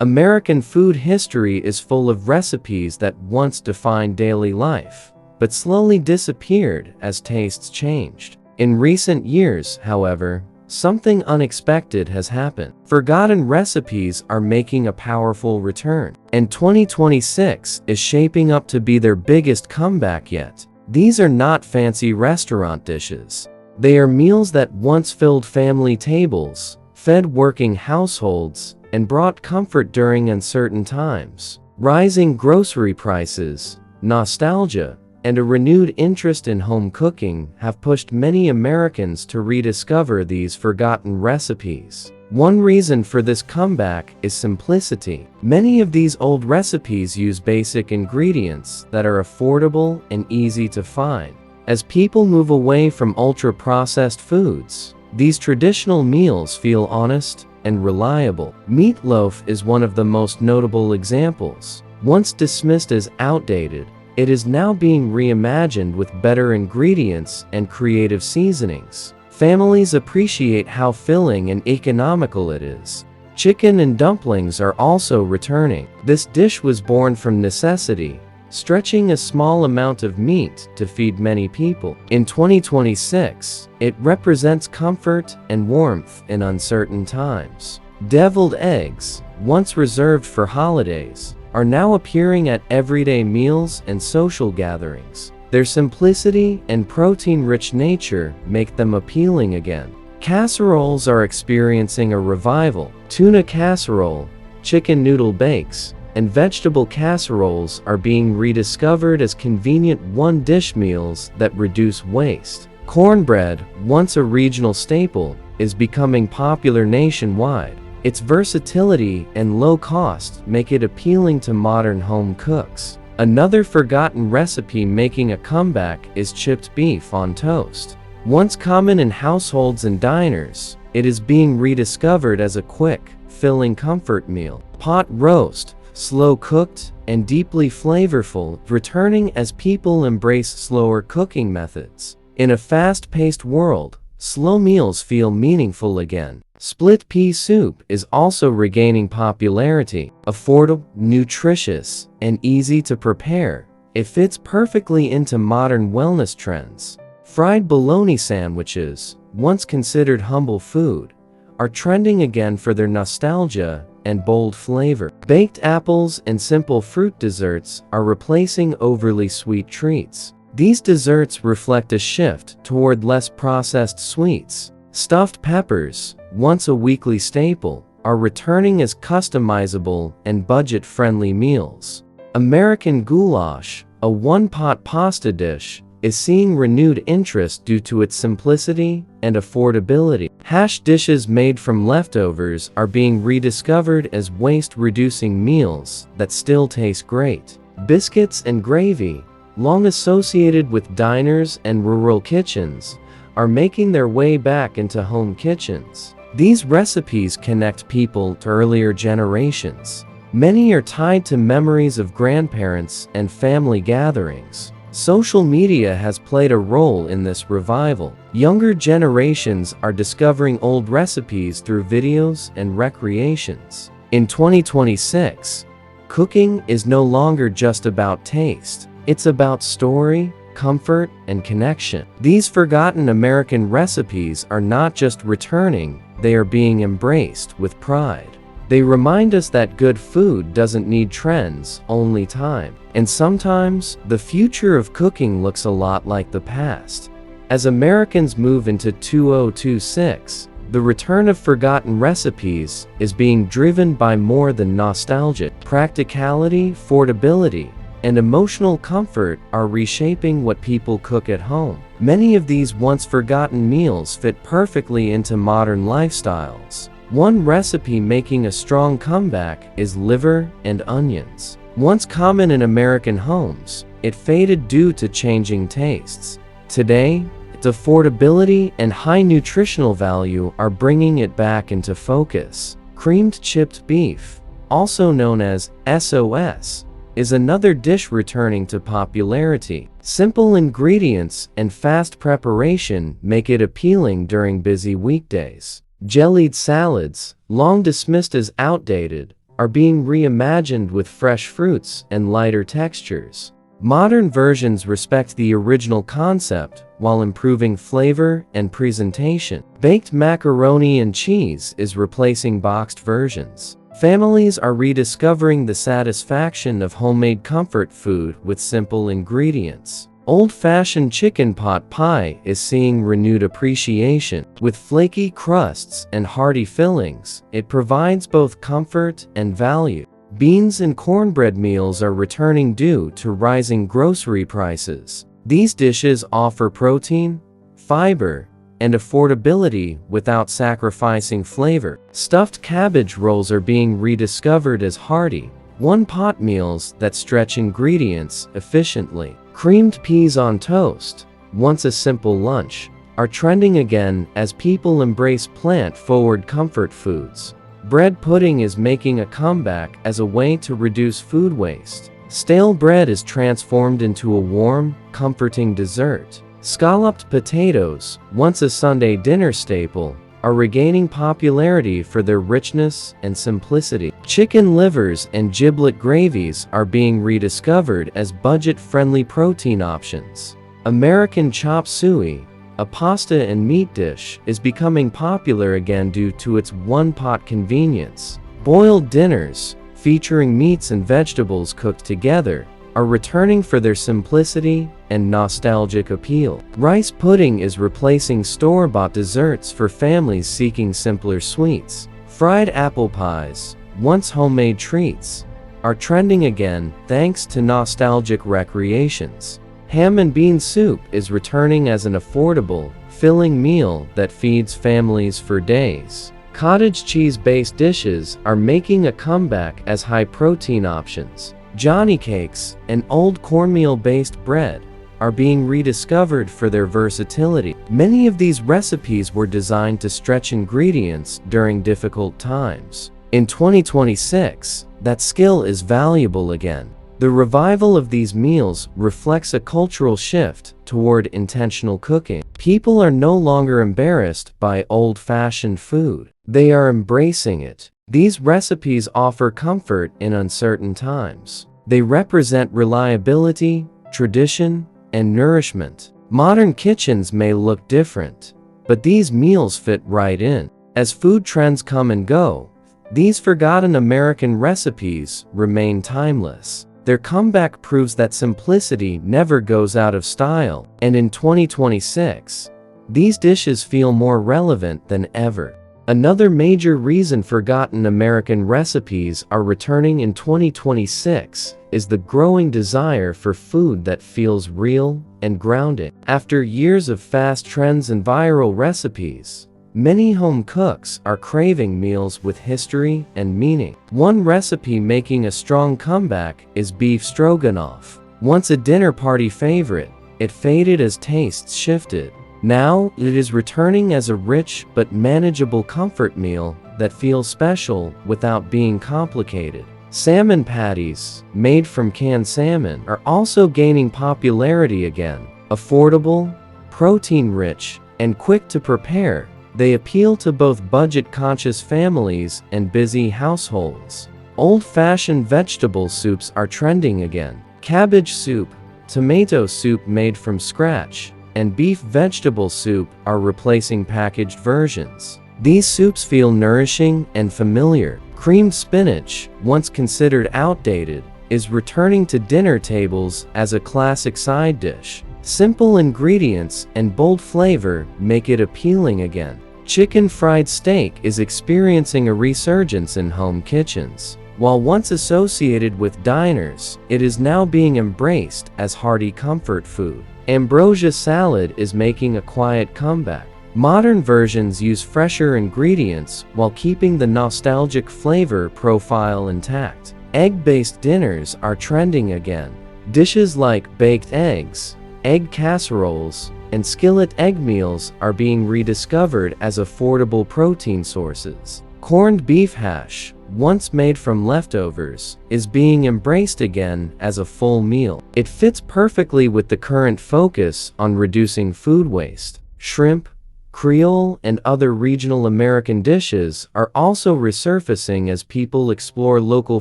American food history is full of recipes that once defined daily life, but slowly disappeared as tastes changed. In recent years, however, something unexpected has happened. Forgotten recipes are making a powerful return, and 2026 is shaping up to be their biggest comeback yet. These are not fancy restaurant dishes. They are meals that once filled family tables, fed working households, and brought comfort during uncertain times. Rising grocery prices, nostalgia, and a renewed interest in home cooking have pushed many Americans to rediscover these forgotten recipes. One reason for this comeback is simplicity. Many of these old recipes use basic ingredients that are affordable and easy to find. As people move away from ultra-processed foods, these traditional meals feel honest and reliable. Meatloaf is one of the most notable examples. Once dismissed as outdated, it is now being reimagined with better ingredients and creative seasonings. Families appreciate how filling and economical it is. Chicken and dumplings are also returning. This dish was born from necessity, stretching a small amount of meat to feed many people. In 2026, it represents comfort and warmth in uncertain times. Deviled eggs, once reserved for holidays, are now appearing at everyday meals and social gatherings. Their simplicity and protein-rich nature make them appealing again. Casseroles are experiencing a revival. Tuna casserole, chicken noodle bakes, and vegetable casseroles are being rediscovered as convenient one-dish meals that reduce waste. Cornbread, once a regional staple, is becoming popular nationwide. Its versatility and low cost make it appealing to modern home cooks. Another forgotten recipe making a comeback is chipped beef on toast. Once common in households and diners, it is being rediscovered as a quick, filling comfort meal. Pot roast, slow-cooked and deeply flavorful, returning as people embrace slower cooking methods. In a fast-paced world, slow meals feel meaningful again. Split pea soup is also regaining popularity. Affordable, nutritious, and easy to prepare, it fits perfectly into modern wellness trends. Fried bologna sandwiches, once considered humble food, are trending again for their nostalgia and bold flavor. Baked apples and simple fruit desserts are replacing overly sweet treats. These desserts reflect a shift toward less processed sweets. Stuffed peppers, once a weekly staple, are returning as customizable and budget-friendly meals. American goulash, a one-pot pasta dish, is seeing renewed interest due to its simplicity and affordability. Hash dishes made from leftovers are being rediscovered as waste-reducing meals that still taste great. Biscuits and gravy, long associated with diners and rural kitchens, are making their way back into home kitchens. These recipes connect people to earlier generations. Many are tied to memories of grandparents and family gatherings. Social media has played a role in this revival. Younger generations are discovering old recipes through videos and recreations. In 2026, cooking is no longer just about taste. It's about story, comfort, and connection. These forgotten American recipes are not just returning, they are being embraced with pride. They remind us that good food doesn't need trends, only time. And sometimes, the future of cooking looks a lot like the past. As Americans move into 2026, the return of forgotten recipes is being driven by more than nostalgia. Practicality, affordability, and emotional comfort are reshaping what people cook at home. Many of these once forgotten meals fit perfectly into modern lifestyles. One recipe making a strong comeback is liver and onions. Once common in American homes, it faded due to changing tastes. Today, its affordability and high nutritional value are bringing it back into focus. Creamed chipped beef, also known as SOS, is another dish returning to popularity. Simple ingredients and fast preparation make it appealing during busy weekdays. Jellied salads, long dismissed as outdated, are being reimagined with fresh fruits and lighter textures. Modern versions respect the original concept while improving flavor and presentation. Baked macaroni and cheese is replacing boxed versions. Families are rediscovering the satisfaction of homemade comfort food with simple ingredients. Old-fashioned chicken pot pie is seeing renewed appreciation. With flaky crusts and hearty fillings, it provides both comfort and value. Beans and cornbread meals are returning due to rising grocery prices. These dishes offer protein, fiber, and affordability without sacrificing flavor. Stuffed cabbage rolls are being rediscovered as hearty, one-pot meals that stretch ingredients efficiently. Creamed peas on toast, once a simple lunch, are trending again as people embrace plant-forward comfort foods. Bread pudding is making a comeback as a way to reduce food waste. Stale bread is transformed into a warm, comforting dessert. Scalloped potatoes, once a Sunday dinner staple, are regaining popularity for their richness and simplicity. Chicken livers and giblet gravies are being rediscovered as budget-friendly protein options. American chop suey, a pasta and meat dish, is becoming popular again due to its one-pot convenience. Boiled dinners, featuring meats and vegetables cooked together, are returning for their simplicity and nostalgic appeal. Rice pudding is replacing store-bought desserts for families seeking simpler sweets. Fried apple pies, once homemade treats, are trending again thanks to nostalgic recreations. Ham and bean soup is returning as an affordable, filling meal that feeds families for days. Cottage cheese-based dishes are making a comeback as high-protein options. Johnny cakes and old cornmeal-based bread are being rediscovered for their versatility. Many of these recipes were designed to stretch ingredients during difficult times. In 2026, that skill is valuable again. The revival of these meals reflects a cultural shift toward intentional cooking. People are no longer embarrassed by old-fashioned food. They are embracing it. These recipes offer comfort in uncertain times. They represent reliability, tradition, and nourishment. Modern kitchens may look different, but these meals fit right in. As food trends come and go, these forgotten American recipes remain timeless. Their comeback proves that simplicity never goes out of style, and in 2026, these dishes feel more relevant than ever. Another major reason forgotten American recipes are returning in 2026 is the growing desire for food that feels real and grounded. After years of fast trends and viral recipes, many home cooks are craving meals with history and meaning. One recipe making a strong comeback is beef stroganoff. Once a dinner party favorite, it faded as tastes shifted. Now, it is returning as a rich but manageable comfort meal that feels special without being complicated. Salmon patties, made from canned salmon, are also gaining popularity again. Affordable, protein-rich, and quick to prepare, they appeal to both budget-conscious families and busy households. Old-fashioned vegetable soups are trending again. Cabbage soup, tomato soup made from scratch, and beef vegetable soup are replacing packaged versions. These soups feel nourishing and familiar. Creamed spinach, once considered outdated, is returning to dinner tables as a classic side dish. Simple ingredients and bold flavor make it appealing again. Chicken fried steak is experiencing a resurgence in home kitchens. While once associated with diners, it is now being embraced as hearty comfort food. Ambrosia salad is making a quiet comeback. Modern versions use fresher ingredients while keeping the nostalgic flavor profile intact. Egg-based dinners are trending again. Dishes like baked eggs, egg casseroles, and skillet egg meals are being rediscovered as affordable protein sources. Corned beef hash, once made from leftovers, is being embraced again as a full meal. It fits perfectly with the current focus on reducing food waste. Shrimp, Creole and other regional American dishes are also resurfacing as people explore local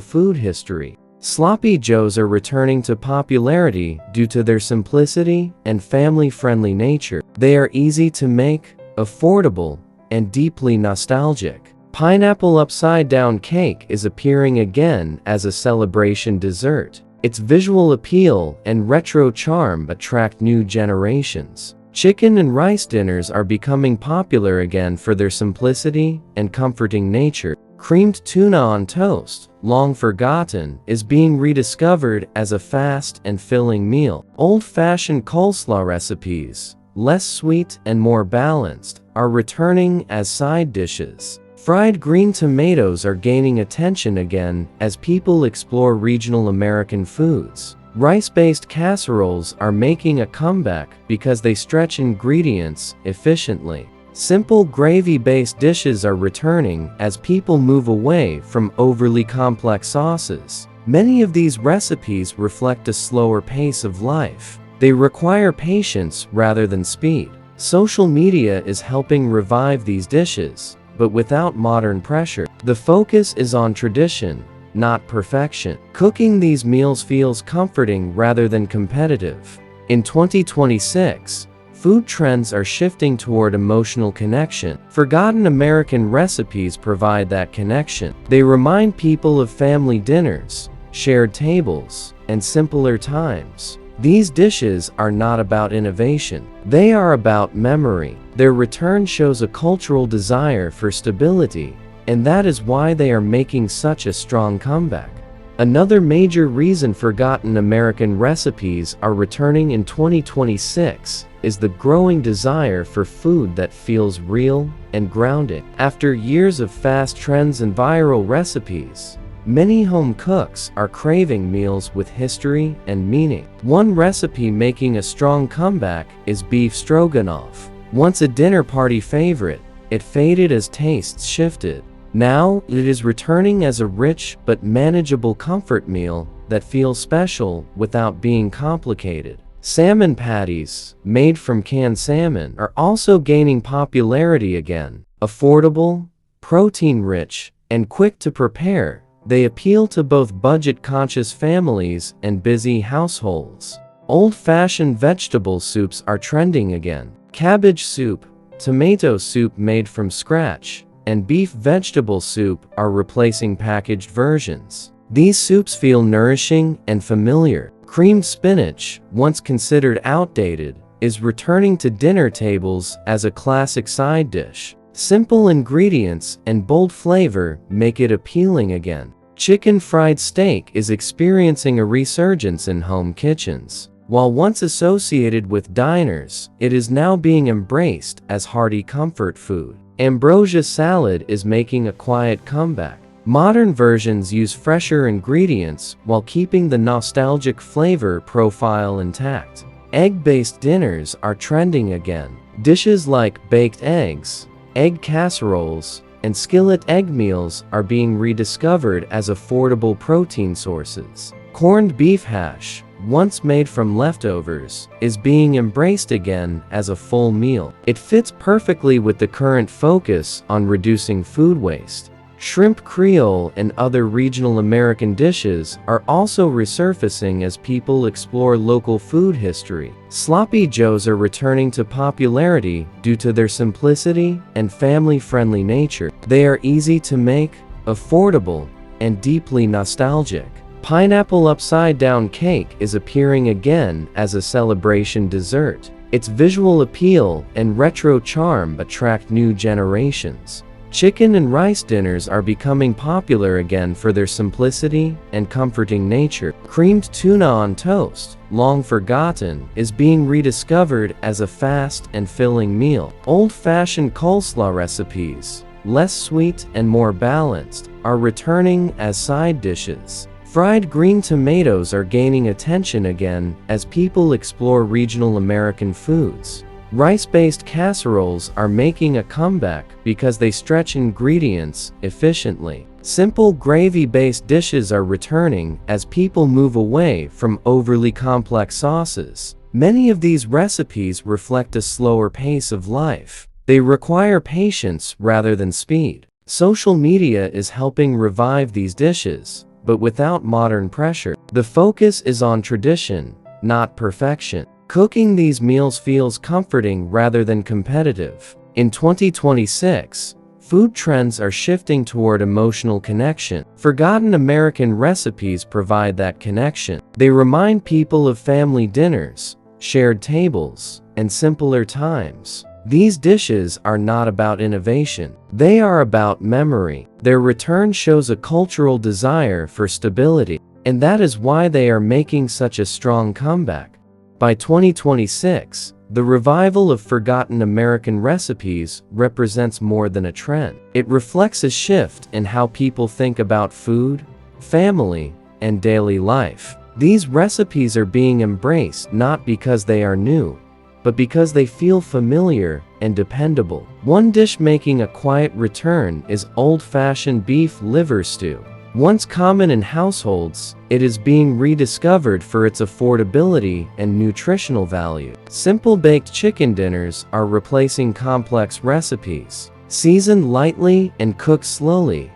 food history. Sloppy Joes are returning to popularity due to their simplicity and family-friendly nature. They are easy to make, affordable, and deeply nostalgic. Pineapple upside-down cake is appearing again as a celebration dessert. Its visual appeal and retro charm attract new generations. Chicken and rice dinners are becoming popular again for their simplicity and comforting nature. Creamed tuna on toast, long forgotten, is being rediscovered as a fast and filling meal. Old-fashioned coleslaw recipes, less sweet and more balanced, are returning as side dishes. Fried green tomatoes are gaining attention again as people explore regional American foods. Rice-based casseroles are making a comeback because they stretch ingredients efficiently. Simple gravy-based dishes are returning as people move away from overly complex sauces. Many of these recipes reflect a slower pace of life. They require patience rather than speed. Social media is helping revive these dishes, but without modern pressure. The focus is on tradition, not perfection. Cooking these meals feels comforting rather than competitive. In 2026, food trends are shifting toward emotional connection. Forgotten American recipes provide that connection. They remind people of family dinners, shared tables, and simpler times. These dishes are not about innovation. They are about memory. Their return shows a cultural desire for stability, and that is why they are making such a strong comeback. Another major reason forgotten American recipes are returning in 2026 is the growing desire for food that feels real and grounded. After years of fast trends and viral recipes, many home cooks are craving meals with history and meaning. One recipe making a strong comeback is beef stroganoff. Once a dinner party favorite, it faded as tastes shifted. Now, it is returning as a rich but manageable comfort meal that feels special without being complicated. Salmon patties, made from canned salmon, are also gaining popularity again. Affordable, protein-rich, and quick to prepare, they appeal to both budget-conscious families and busy households. Old-fashioned vegetable soups are trending again. Cabbage soup, tomato soup made from scratch, and beef vegetable soup are replacing packaged versions. These soups feel nourishing and familiar. Creamed spinach, once considered outdated, is returning to dinner tables as a classic side dish. Simple ingredients and bold flavor make it appealing again. Chicken fried steak is experiencing a resurgence in home kitchens. While once associated with diners, it is now being embraced as hearty comfort food. Ambrosia salad is making a quiet comeback. Modern versions use fresher ingredients while keeping the nostalgic flavor profile intact. Egg-based dinners are trending again. Dishes like baked eggs, egg casseroles, and skillet egg meals are being rediscovered as affordable protein sources. Corned beef hash, once made from leftovers, is being embraced again as a full meal. It fits perfectly with the current focus on reducing food waste. Shrimp Creole and other regional American dishes are also resurfacing as people explore local food history. Sloppy Joes are returning to popularity due to their simplicity and family-friendly nature. They are easy to make, affordable, and deeply nostalgic. Pineapple upside-down cake is appearing again as a celebration dessert. Its visual appeal and retro charm attract new generations. Chicken and rice dinners are becoming popular again for their simplicity and comforting nature. Creamed tuna on toast, long forgotten, is being rediscovered as a fast and filling meal. Old-fashioned coleslaw recipes, less sweet and more balanced, are returning as side dishes. Fried green tomatoes are gaining attention again as people explore regional American foods. Rice-based casseroles are making a comeback because they stretch ingredients efficiently. Simple gravy-based dishes are returning as people move away from overly complex sauces. Many of these recipes reflect a slower pace of life. They require patience rather than speed. Social media is helping revive these dishes, but without modern pressure. The focus is on tradition, not perfection. Cooking these meals feels comforting rather than competitive. In 2026, food trends are shifting toward emotional connection. Forgotten American recipes provide that connection. They remind people of family dinners, shared tables, and simpler times. These dishes are not about innovation. They are about memory. Their return shows a cultural desire for stability, and that is why they are making such a strong comeback. By 2026, the revival of forgotten American recipes represents more than a trend. It reflects a shift in how people think about food, family, and daily life. These recipes are being embraced not because they are new, but because they feel familiar and dependable. One dish making a quiet return is old-fashioned beef liver stew. Once common in households, it is being rediscovered for its affordability and nutritional value. Simple baked chicken dinners are replacing complex recipes. Seasoned lightly and cooked slowly,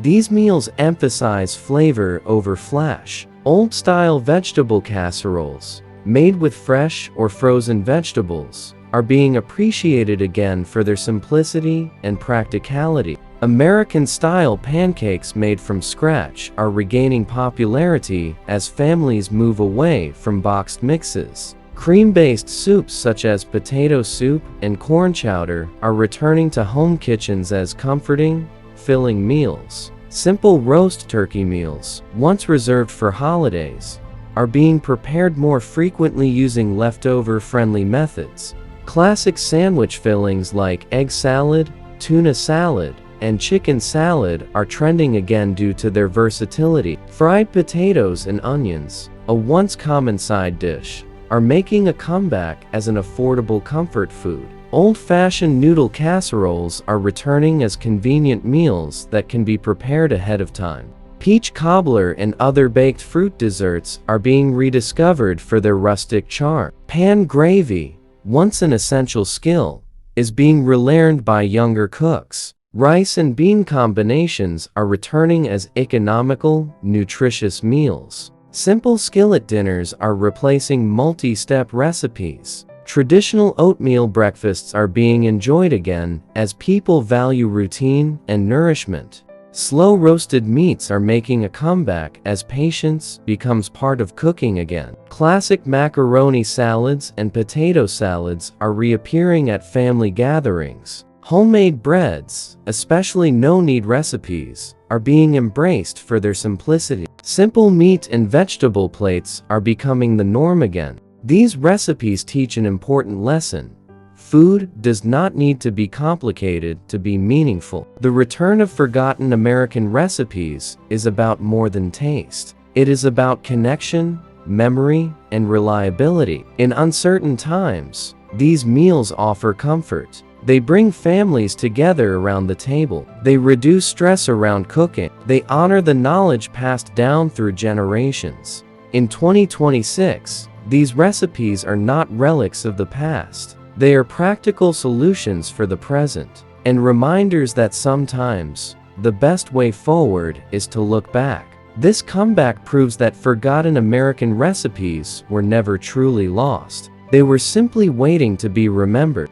these meals emphasize flavor over flash. Old-style vegetable casseroles, made with fresh or frozen vegetables, are being appreciated again for their simplicity and practicality. American-style pancakes made from scratch are regaining popularity as families move away from boxed mixes. Cream-based soups such as potato soup and corn chowder are returning to home kitchens as comforting, filling meals. Simple roast turkey meals, once reserved for holidays, are being prepared more frequently using leftover-friendly methods. Classic sandwich fillings like egg salad, tuna salad, and chicken salad are trending again due to their versatility. Fried potatoes and onions, a once common side dish, are making a comeback as an affordable comfort food. Old-fashioned noodle casseroles are returning as convenient meals that can be prepared ahead of time. Peach cobbler and other baked fruit desserts are being rediscovered for their rustic charm. Pan gravy, once an essential skill, is being relearned by younger cooks. Rice and bean combinations are returning as economical, nutritious meals. Simple skillet dinners are replacing multi-step recipes. Traditional oatmeal breakfasts are being enjoyed again as people value routine and nourishment. Slow-roasted meats are making a comeback as patience becomes part of cooking again. Classic macaroni salads and potato salads are reappearing at family gatherings. Homemade breads, especially no-knead recipes, are being embraced for their simplicity. Simple meat and vegetable plates are becoming the norm again. These recipes teach an important lesson. Food does not need to be complicated to be meaningful. The return of forgotten American recipes is about more than taste. It is about connection, memory, and reliability. In uncertain times, these meals offer comfort. They bring families together around the table. They reduce stress around cooking. They honor the knowledge passed down through generations. In 2026, these recipes are not relics of the past. They are practical solutions for the present, and reminders that sometimes, the best way forward is to look back. This comeback proves that forgotten American recipes were never truly lost. They were simply waiting to be remembered.